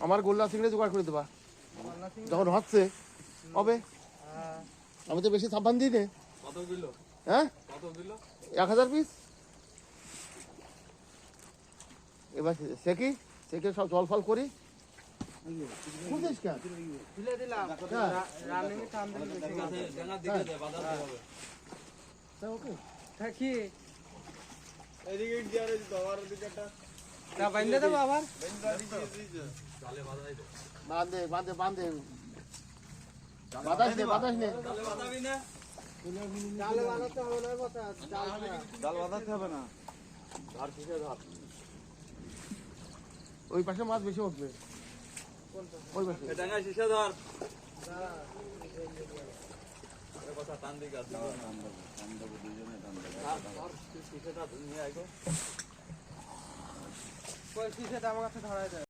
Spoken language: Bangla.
আমার গোল্লা চিংড়ি জোগাড় করে দেবা যখন হচ্ছে হবে। আমি তো বেশি সাবান দিই নে। হ্যাঁ 1000 পিস। এবার সেকে সব জল ফল করি। বাঁধে বাতাস নে ওই পাশে মাছ বেশি উঠবে। ওই পাশে আমার কাছে ধরা যায়।